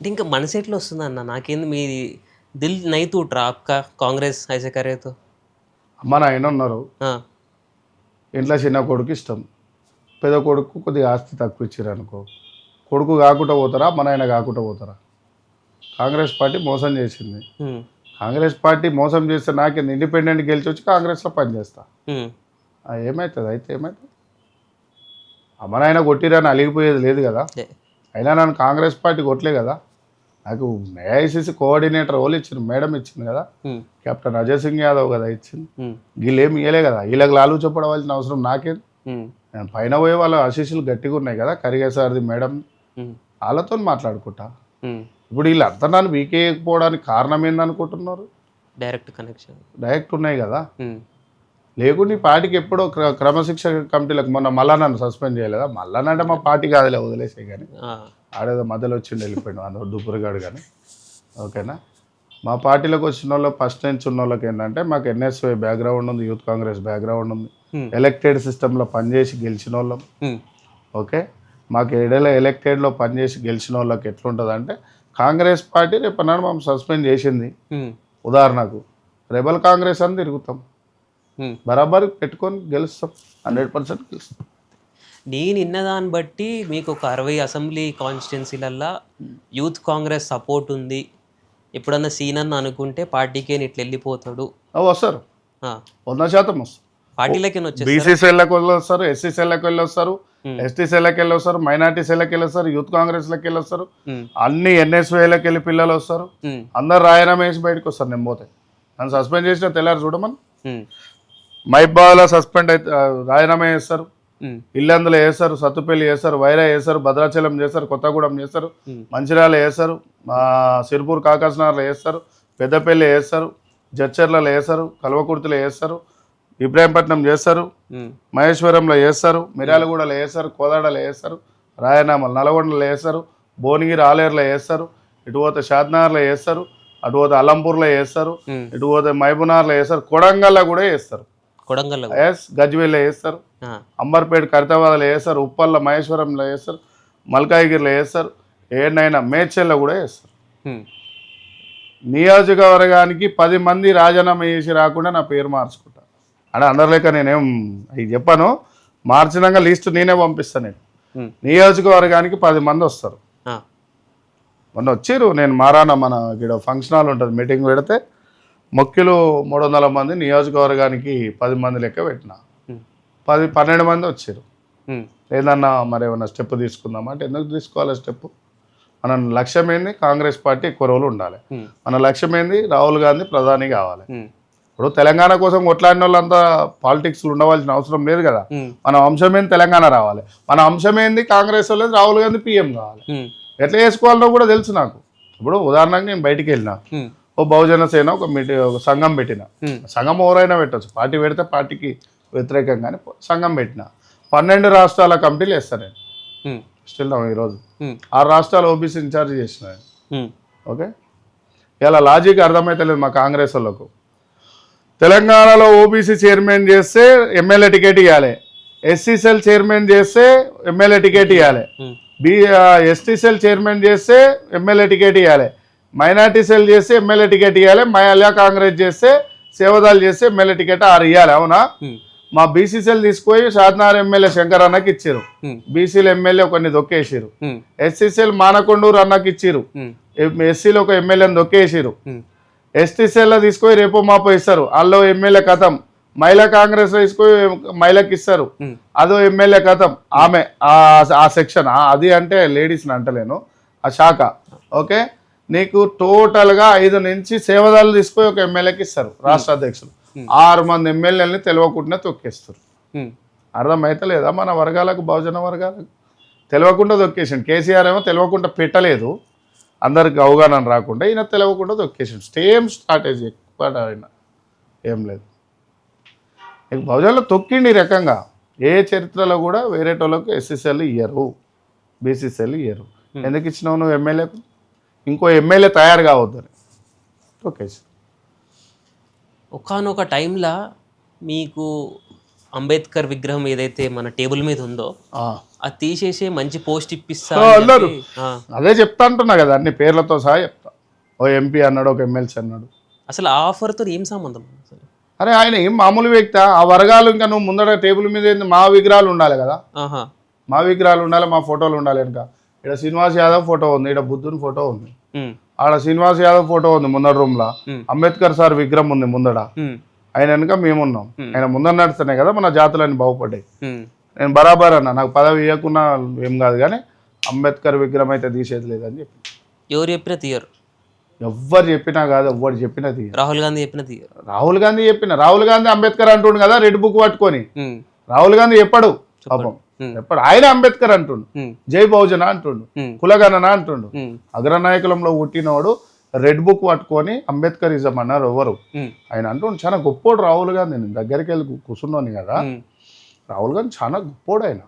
అంటే ఇంకా మనసు ఎట్లా వస్తుందన్న? నాకేంది మీ దిల్ నహీ టూట్ रहा आपका कांग्रेस ऐसे करे तो? అమ్మ నాయన ఉన్నారు. ఆ! ఇంట్లో చిన్న కొడుకు ఇష్టం. పెద్ద కొడుకు కొద్దిగా ఆస్తి తక్కువ ఇచ్చిరనుకో, కొడుకు కాకుండా పోతారా, అమ్మ నాయన కాకుండా పోతారా? కాంగ్రెస్ పార్టీ మోసం చేసింది. హ్మ్. కాంగ్రెస్ పార్టీ మోసం చేస్తే నాకేంది, ఇండిపెండెంట్ గెలిచి వచ్చి కాంగ్రెస్లో పనిచేస్తా. హ్మ్. ఏమవుతుంది అయితే ఏమవుతుంది? అమ్మ నాయన కొట్టిరని అలిగిపోయేది లేదు కదా. లే. అయినా నన్ను కాంగ్రెస్ పార్టీ కొట్టలే కదా. నాకు ఏఐసిసి కోఆర్డినేటర్ రోల్ ఇచ్చింది, మేడం ఇచ్చింది కదా. హ్మ్. కెప్టెన్ అజయ్ సింగ్ యాదవ్ కదా ఇచ్చింది. హ్మ్. వీళ్ళు ఏమి ఇవ్వలే కదా. వీళ్ళకి లాలు చెప్పడవలసిన అవసరం నాకేం. హ్మ్. నేను పైన పోయే వాళ్ళ ఆశీస్సులు గట్టిగా ఉన్నాయి కదా, కరిగేసారిది మేడం, హ్మ్. వాళ్ళతో మాట్లాడుకుంటా. హ్మ్. ఇప్పుడు వీళ్ళు అర్థనాన్ని వీకేయకపోవడానికి కారణం ఏందనుకుంటున్నారు? Direct connection. డైరెక్ట్ ఉన్నాయి కదా. హ్మ్. లేకుంటే ఈ పార్టీకి ఎప్పుడో క్రమశిక్షణ కమిటీలకు మొన్న మళ్ళా నన్ను సస్పెండ్ చేయలేదా? మళ్ళా అంటే మా పార్టీ కాదులే, వదిలేసే. కానీ ఆ! ఆడేదో మధ్యలో వచ్చిండి వెళ్ళిపోయాడు అందులో దుబ్బురుగాడు. కానీ ఓకేనా, మా పార్టీలోకి వచ్చిన వాళ్ళు ఫస్ట్ నుంచి ఉన్న వాళ్ళకి ఏంటంటే మాకు ఎన్ఎస్వై బ్యాక్గ్రౌండ్ ఉంది, యూత్ కాంగ్రెస్ బ్యాక్గ్రౌండ్ ఉంది, హ్మ్. ఎలక్టెడ్ సిస్టంలో పనిచేసి గెలిచిన వాళ్ళం. హ్మ్. ఓకే, మాకు ఏడేళ్ళ ఎలక్టెడ్లో పనిచేసి గెలిచిన వాళ్ళకి ఎట్లుంటుంది అంటే, కాంగ్రెస్ పార్టీ రేపు నాడు మనం సస్పెండ్ చేసింది. హ్మ్. ఉదాహరణకు రెబల్ కాంగ్రెస్ అని తిరుగుతాం, హ్మ్. బరాబర్ పెట్టుకొని గెలుస్తాం, 100% గెలుస్తాం. నేను ఇన్న దాన్ని బట్టి మీకు ఒక 60 అసెంబ్లీ కాన్స్టిట్యున్సీలల్లా యూత్ కాంగ్రెస్ సపోర్ట్ ఉంది. ఎప్పుడన్నా సీన్ అన్న అనుకుంటే పార్టీకేని ఇట్లా వెళ్ళిపోతాడు. వస్తారు, ఆ! 100% వస్తారు. పార్టీలకేని వచ్చేస్తారా? బీసీసీఎల్కి వెళ్ళి వస్తారు, ఎస్సీసీఎల్కి వెళ్ళి వస్తారు, హ్మ్. ఎస్టీసీఎల్కి వెళ్ళి వస్తారు, మైనార్టీసీఎల్కి వెళ్ళి వస్తారు, యూత్ కాంగ్రెస్లోకి వెళ్ళి వస్తారు, హ్మ్. అన్ని ఎన్ఎస్వైలోకి వెళ్ళి పిల్లలు వస్తారు. హ్మ్. అందరు రాయనామా వేసి బయటకు వస్తారు. నేను పోతే నన్ను సస్పెండ్ చేసిన తెల్లారు చూడమని హ్మ్. మైబాలో సస్పెండ్ అయితే రాజీనామా చేస్తారు, హ్మ్. ఇల్లందులో వేస్తారు, సత్తుపల్లి వేస్తారు, వైరా వేస్తారు, భద్రాచలం చేస్తారు, కొత్తగూడెం చేస్తారు, హ్మ్. మంచిర్యాల వేస్తారు, సిరిపూర్ కాకర్స్నగర్లో వేస్తారు, పెద్దపల్లి వేస్తారు, జడ్చర్లలో వేస్తారు, కల్వకుర్తిలో వేస్తారు, ఇబ్రాహీంపట్నం చేస్తారు, హ్మ్. మహేశ్వరంలో వేస్తారు, మిర్యాలగూడలో వేస్తారు, కోదాడలో వేస్తారు, రాయనామలు నల్గొండలో వేస్తారు, భువనగిరి ఆలేరులో వేస్తారు, ఇటు పోతే షాద్నగర్లో వేస్తారు, అటు పోతే అల్లంపూర్లో వేస్తారు, హ్మ్. ఇటు పోతే మహబూబ్నగర్లో వేస్తారు, కొడంగల్లో కూడా వేస్తారు, కొడంగల్లో. గజ్వేల్లో వేస్తారు, ఆ! అంబర్పేట ఖైరతాబాద్లో వేస్తారు, ఉప్పల్ల మహేశ్వరంలో వేస్తారు, మల్కాయిగిరిలో వేస్తారు, ఏడనైనా మేడ్చల్లో కూడా వేస్తారు. హ్మ్. నియోజకవర్గానికి 10 మంది రాజీనామా చేసి రాకుండా నా పేరు మార్చుకుంటా అంటే అందరి లెక్క నేనేం అవి చెప్పాను. మార్చినాక లిస్ట్ నేనే పంపిస్తాను. నేను హ్మ్. నియోజకవర్గానికి 10 మంది వస్తారు. ఆ! మొన్న వచ్చిర్రు, నేను మారాన మన ఇక్కడ ఫంక్షన్ హాల్ ఉంటుంది, మీటింగ్ పెడితే మొక్కిలు 300 మంది, నియోజకవర్గానికి 10 మంది లెక్క పెట్టిన. హ్మ్. 12 మంది వచ్చారు. హ్మ్. ఏదన్నా మరి ఏమన్నా స్టెప్ తీసుకుందామా అంటే, ఎందుకు తీసుకోవాలి స్టెప్? మన లక్ష్యం ఏంది? కాంగ్రెస్ పార్టీ ఎక్కువ రోజులు ఉండాలి. హ్మ్. మన లక్ష్యం ఏంది? రాహుల్ గాంధీ ప్రధాని కావాలి. హ్మ్. ఇప్పుడు తెలంగాణ కోసం కొట్లాడిన వాళ్ళంతా పాలిటిక్స్లో ఉండవలసిన అవసరం లేదు కదా. హ్మ్. మన అంశం ఏంది? తెలంగాణ రావాలి. మన అంశం ఏంది? కాంగ్రెస్ వాళ్ళది రాహుల్ గాంధీ పీఎం కావాలి. హ్మ్. ఎట్లా చేసుకోవాలో కూడా తెలుసు నాకు. ఇప్పుడు ఉదాహరణకు నేను బయటికి వెళ్ళిన, హ్మ్. ఓ బహుజన సేన ఒక ఒక సంఘం పెట్టిన. హ్మ్. సంఘం ఎవరైనా పెట్టచ్చు, పార్టీ పెడితే పార్టీకి వ్యతిరేకంగానే సంఘం పెట్టిన. 12 రాష్ట్రాల కమిటీలు వేస్తాను నేను హ్మ్. స్టిల్ ఈరోజు. హ్మ్. 6 రాష్ట్రాల ఓబీసీ ఇన్ఛార్జ్ చేసిన నేను. హ్మ్. ఓకే, ఇలా లాజిక్ అర్థమైతలేదు మా కాంగ్రెస్ వాళ్ళకు. తెలంగాణలో ఓబీసీ చైర్మన్ చేస్తే ఎమ్మెల్యే టికెట్ ఇవ్వాలి, ఎస్సీ సెల్ చైర్మన్ చేస్తే ఎమ్మెల్యే టికెట్ ఇవ్వాలి, హ్మ్. ఎస్టీ సెల్ చైర్మన్ చేస్తే ఎమ్మెల్యే టికెట్ ఇవ్వాలి, మైనార్టీ సెల్ చేస్తే ఎమ్మెల్యే టికెట్ ఇవ్వాలి, మహిళా కాంగ్రెస్ చేస్తే సేవదాలు చేస్తే ఎమ్మెల్యే టికెట్ 6 ఇవ్వాలి. అవునా? హ్మ్. మా బీసీసీఎల్ తీసుకుపోయి షాద్నగర్ ఎమ్మెల్యే శంకర్ అన్నకి ఇచ్చారు, హ్మ్. బీసీలు ఎమ్మెల్యే ఒకరిని దొక్కేసారు. హ్మ్. ఎస్సీసీఎల్ మానకొండూరు అన్నకి ఇచ్చారు, హ్మ్. ఎస్సీలో ఒక ఎమ్మెల్యేని దొక్కేసారు. హ్మ్. ఎస్టీసీఎల్లో తీసుకొని రేపు మాపో ఇస్తారు, అందులో ఎమ్మెల్యే కథం. మహిళా కాంగ్రెస్ తీసుకొని మహిళకి ఇస్తారు, హ్మ్. అదో ఎమ్మెల్యే కథం. ఆమె ఆ సెక్షన్, అది అంటే లేడీస్ని అంటలేను, ఆ శాఖ. ఓకే, నీకు టోటల్గా 5 నుంచి సేవదాలు తీసుకొని ఒక ఎమ్మెల్యేకి ఇస్తారు రాష్ట్ర అధ్యక్షులు. 6 మంది ఎమ్మెల్యేలని తెలియకుండా తొక్కేస్తారు. హ్మ్. అర్థమైతలేదా? మన వర్గాలకు, బహుజన వర్గాలకు తెలియకుండా తొక్కేసిండు. కేసీఆర్ ఏమో తెలియకుండా పెట్టలేదు, అందరికి అవగాహన రాకుండా, ఈయన తెలియకుండా తొక్కేసిండు. సేమ్ స్ట్రాటజీ ఎక్కువ ఆయన, ఏం లేదు. నీకు బహుజనులు తొక్కిండి ఈ రకంగా. ఏ చరిత్రలో కూడా వేరేటోళ్ళకు ఎస్సీసీఎల్ ఇయ్యరు, బీసీసీఎల్ ఇయ్యరు. ఎందుకు ఇచ్చినావు నువ్వు ఎమ్మెల్యేకు? ఇంకో ఎమ్మెల్యే తయారు కావద్దని తొక్కేసి. ఒకానొక టైంలో మీకు అంబేద్కర్ విగ్రహం ఏదైతే మన టేబుల్ మీద ఉందో ఆ. అది తీసేసి మంచి పోస్ట్ ఇప్పిస్తా ఆ, అని అన్నారు. చెప్పి, ఆ. అదే చెప్తా అంటున్నా కదా, అన్ని పేర్లతో సహా చెప్తా. ఓ ఎంపీ అన్నాడు, ఒక ఎమ్మెల్సీ అన్నాడు. అసలు ఆ ఆఫర్తో ఏం సంబంధం అసలు? అరే ఆయన ఏం మామూలు వ్యక్తి? ఆ వర్గాలు ఇంకా నువ్వు ముందర టేబుల్ మీద ఏంది, మా విగ్రహాలు ఉండాలి కదా, ఆహా. మా విగ్రహాలు ఉండాలి, మా ఫోటోలు ఉండాలి. వెనక ఇక్కడ శ్రీనివాస్ యాదవ్ ఫోటో ఉంది, ఇక్కడ బుద్ధుని ఫోటో ఉంది, ఉమ్, ఆడ శ్రీనివాస్ యాదవ్ ఫోటో ఉంది ముందర రూమ్లో, ఉమ్, అంబేద్కర్ సార్ విగ్రహం ఉంది ముందడ, ఉమ్, ఆయన వెనక మేమున్నాం. ఆయన ముందర నడుస్తేనే కదా మన జాతులన్నీ బాగుపడ్డాయి. ఉమ్. నేను బరాబర్ అన్న, నాకు పదవి ఇవ్వకున్నా ఏం కాదు, కానీ అంబేద్కర్ విగ్రహం అయితే తీసేది లేదని చెప్పి. ఎవరు చెప్పినా తీయరు. ఎవ్వరు చెప్పినా కాదు, ఎవ్వరు చెప్పినా తీయ. రాహుల్ గాంధీ చెప్పినా తీయరు. రాహుల్ గాంధీ చెప్పిన, రాహుల్ గాంధీ అంబేద్కర్ అంటుండు కదా రెడ్ బుక్ పట్టుకొని. ఉమ్, రాహుల్ గాంధీ చెప్పడు పాపం, ఉమ్, చెప్పడు. ఆయన అంబేద్కర్ అంటుండు, ఉమ్, జై బహుజన అంటుండు, ఉమ్, కులగణన అంటుండు. ఉమ్, అగ్రనాయకులంలో పుట్టినోడు రెడ్ బుక్ పట్టుకొని అంబేద్కరిజం అన్నారు ఎవరు? ఉమ్, ఆయన అంటుండు చాలా గొప్పోడు రాహుల్ గాంధీ. నేను దగ్గరికి వెళ్ళి కూర్చున్నాను కదా, ఉమ్. రాహుల్ గాంధీ చాలా గొప్పోడు ఆయన.